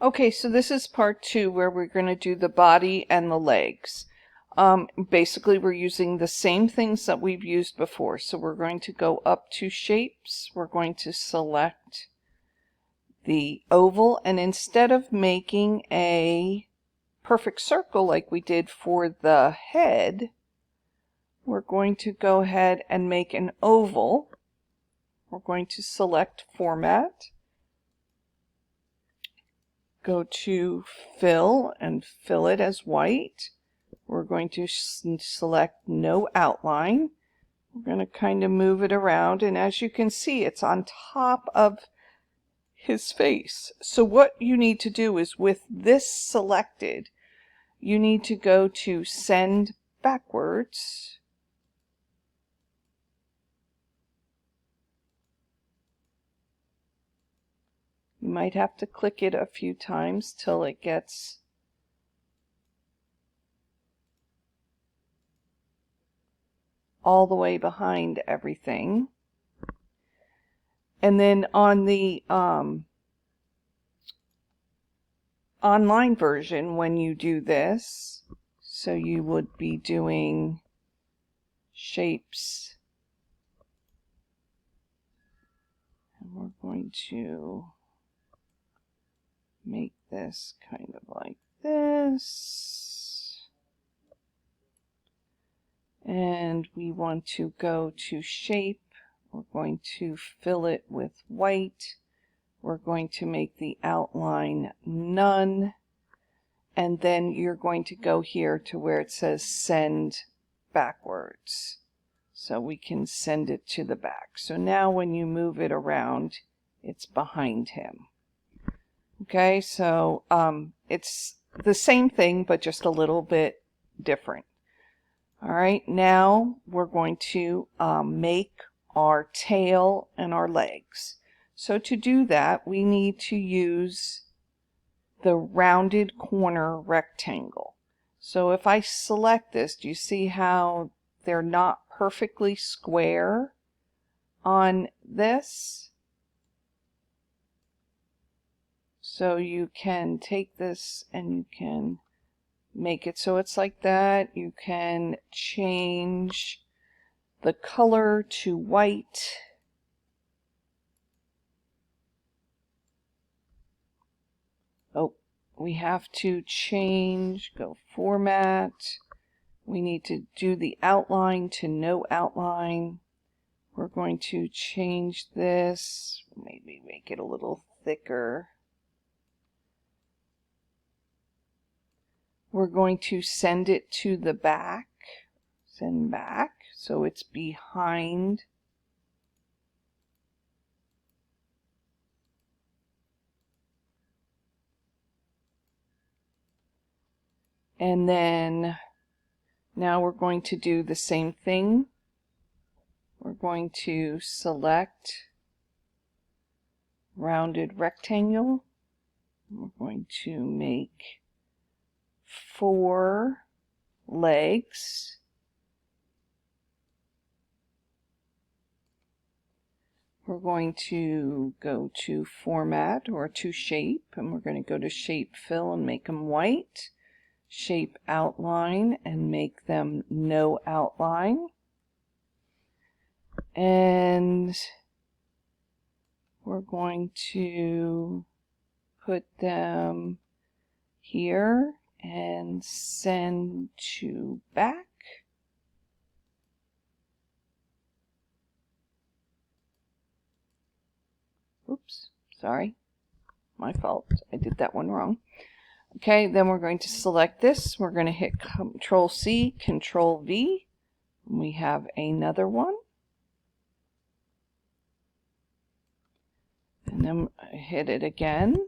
Okay, so this is part 2 where we're going to do the body and the legs. Basically, we're using the same things that we've used before. So we're going to go up to shapes. We're going to select the oval, and instead of making a perfect circle like we did for the head, we're going to go ahead and make an oval. We're going to select Format. Go to Fill and fill it as white. We're going to select No Outline. We're going to kind of move it around, and as you can see, it's on top of his face. So what you need to do is, with this selected, you need to go to Send Backwards. You might have to click it a few times till it gets all the way behind everything. And then on the online version, when you do this, so you would be doing shapes, and we're going to make this kind of like this, and we want to go to shape. We're going to fill it with white. We're going to make the outline none, and then you're going to go here to where it says Send Backwards, so we can send it to the back. So now when you move it around, it's behind him. Okay, so it's the same thing, but just a little bit different. All right, now we're going to make our tail and our legs. So to do that, we need to use the rounded corner rectangle. So if I select this, do you see how they're not perfectly square on this? So you can take this and you can make it so it's like that. You can change the color to white. Oh, we have to change, go Format. We need to do the outline to no outline. We're going to change this, maybe make it a little thicker. We're going to send it to the back, send back, so it's behind. And then now we're going to do the same thing. We're going to select rounded rectangle. We're going to make 4 legs. We're going to go to Format or to Shape, and we're going to go to Shape Fill and make them white. Shape Outline and make them no outline. And we're going to put them here and send to back. Oops, sorry, my fault. I did that one wrong. Okay, then we're going to select this. We're going to hit Control C, Control V. We have another one. And then hit it again.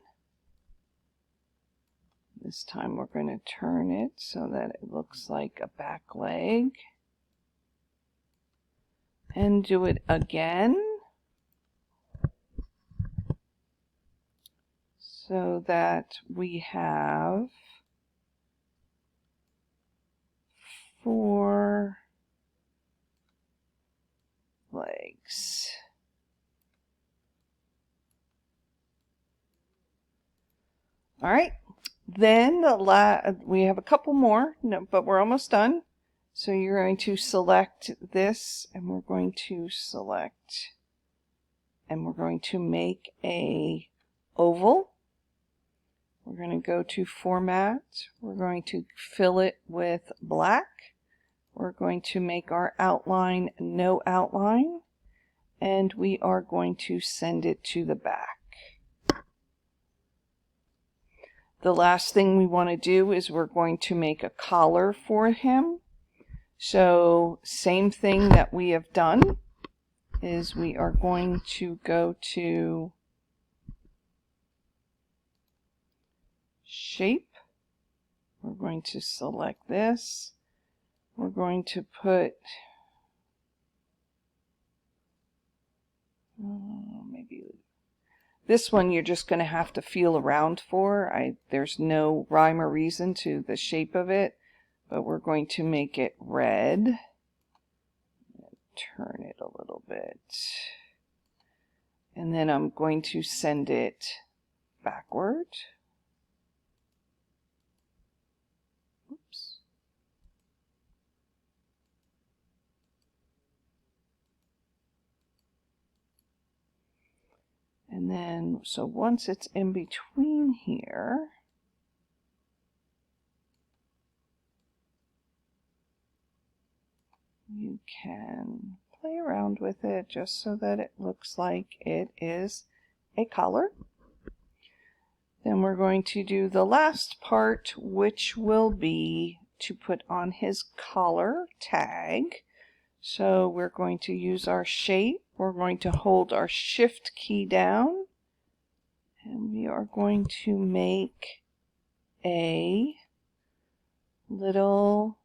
This time we're going to turn it so that it looks like a back leg. And do it again, so that we have 4 legs. All right, then we have a couple more, no, but we're almost done. So you're going to select this, and we're going to select, and we're going to make a oval. We're going to go to Format. We're going to fill it with black. We're going to make our outline no outline, and we are going to send it to the back. The last thing we want to do is we're going to make a collar for him. So same thing that we have done is we are going to go to Shape. We're going to select this. We're going to put maybe this one you're just going to have to feel around for. There's no rhyme or reason to the shape of it, but we're going to make it red. Turn it a little bit. And then I'm going to send it backward. Oops. And then, so once it's in between here, you can play around with it just so that it looks like it is a collar. Then we're going to do the last part, which will be to put on his collar tag. So we're going to use our shape. We're going to hold our shift key down, and we are going to make a little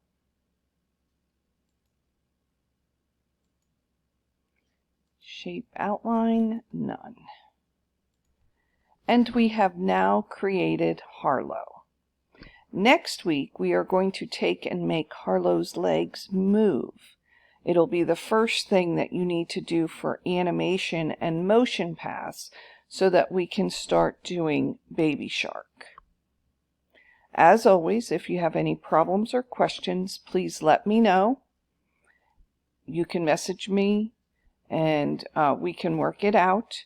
shape outline, none. And we have now created Harlow. Next week we are going to take and make Harlow's legs move. It'll be the first thing that you need to do for animation and motion paths so that we can start doing Baby Shark. As always, if you have any problems or questions, please let me know. You can message me and we can work it out.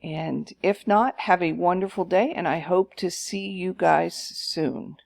And if not, have a wonderful day, and I hope to see you guys soon.